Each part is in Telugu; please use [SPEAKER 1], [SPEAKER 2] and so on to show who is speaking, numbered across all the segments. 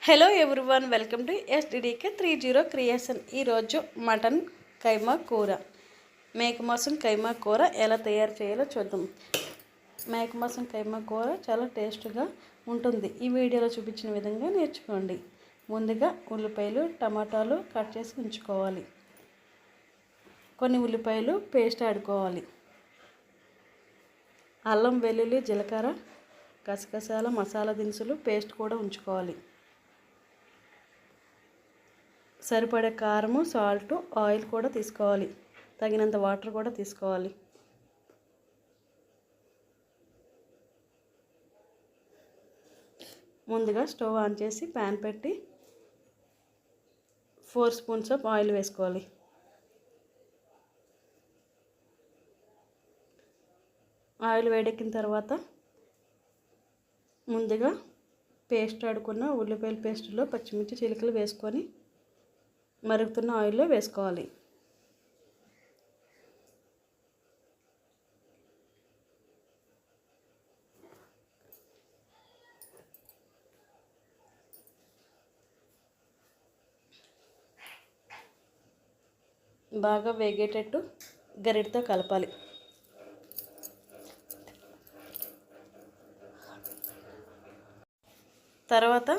[SPEAKER 1] Hello everyone, welcome to SDDK 30 creation. ఈరోజు మటన్ కైమా కూర, మేక మాంసం కైమా కూర ఎలా తయారు చేయాలో చూద్దాం. మేక మాంసం కైమా కూర చాలా టేస్ట్గా ఉంటుంది. ఈ వీడియోలో చూపించిన విధంగా నేర్చుకోండి. ముందుగా ఉల్లిపాయలు టమాటాలు కట్ చేసి ఉంచుకోవాలి. కొన్ని ఉల్లిపాయలు పేస్ట్ ఆడుకోవాలి. అల్లం వెల్లుల్లి జీలకర్ర గసగసాల మసాలా దినుసులు పేస్ట్ కూడా ఉంచుకోవాలి. సరిపడే కారము, సాల్ట్, ఆయిల్ కూడా తీసుకోవాలి. తగినంత వాటర్ కూడా తీసుకోవాలి. ముందుగా స్టవ్ ఆన్ చేసి ప్యాన్ పెట్టి 4 స్పూన్స్ ఆఫ్ ఆయిల్ వేసుకోవాలి. ఆయిల్ వేడెక్కిన తర్వాత ముందుగా పేస్ట్ ఆడుకున్న ఉల్లిపాయల పేస్టులో పచ్చిమిర్చి చిలుకలు వేసుకొని మరుగుతున్న ఆయిల్లో వేసుకోవాలి. బాగా వేగేటట్టు గరిటతో కలపాలి. తర్వాత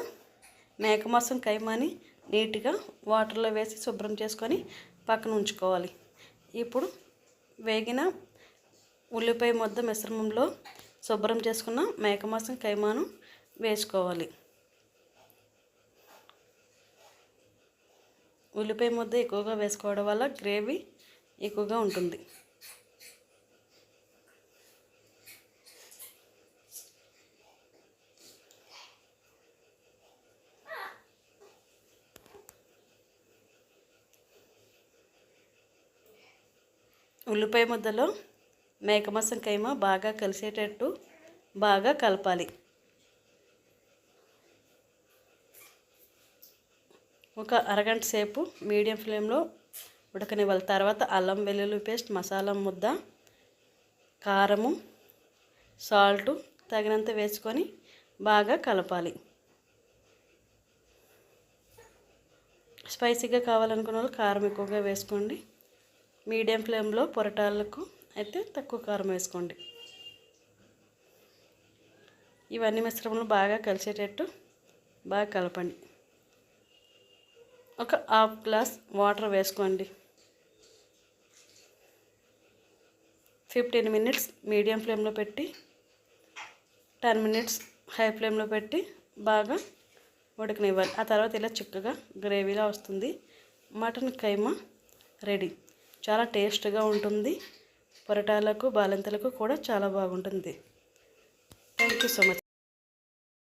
[SPEAKER 1] మేక మాంసం కైమాని నీట్గా వాటర్లో వేసి శుభ్రం చేసుకొని పక్కన ఉంచుకోవాలి. ఇప్పుడు వేగిన ఉల్లిపాయ ముద్ద మిశ్రమంలో శుభ్రం చేసుకున్న మేక మాంసం కైమాను వేసుకోవాలి. ఉల్లిపాయ ముద్ద ఎక్కువగా వేసుకోవడం వల్ల గ్రేవీ ఎక్కువగా ఉంటుంది. ఉల్లిపాయ ముద్దలో మేక మాంసం కైమా బాగా కలిసేటట్టు బాగా కలపాలి. ఒక అరగంట సేపు మీడియం ఫ్లేమ్లో ఉడకనివ్వాలి. తర్వాత అల్లం వెల్లుల్లి పేస్ట్, మసాలా ముద్ద, కారము, సాల్టు తగినంత వేసుకొని బాగా కలపాలి. స్పైసీగా కావాలనుకున్న వాళ్ళు కారం ఎక్కువగా వేసుకోండి. మీడియం ఫ్లేమ్లో పొరటాలకు అయితే తక్కువ కారం వేసుకోండి. ఇవన్నీ మిశ్రమంలో బాగా కలిసేటట్టు బాగా కలపండి. ఒక హాఫ్ గ్లాస్ వాటర్ వేసుకోండి. 15 మినిట్స్ మీడియం ఫ్లేమ్లో పెట్టి 10 మినిట్స్ హై ఫ్లేమ్లో పెట్టి బాగా ఉడకనివ్వాలి. ఆ తర్వాత ఇలా చిక్కగా గ్రేవీలా వస్తుంది. మటన్ కైమా రెడీ. చాలా టేస్ట్గా ఉంటుంది. పొరటాలకు బాలింతలకు కూడా చాలా బాగుంటుంది. Thank you so much.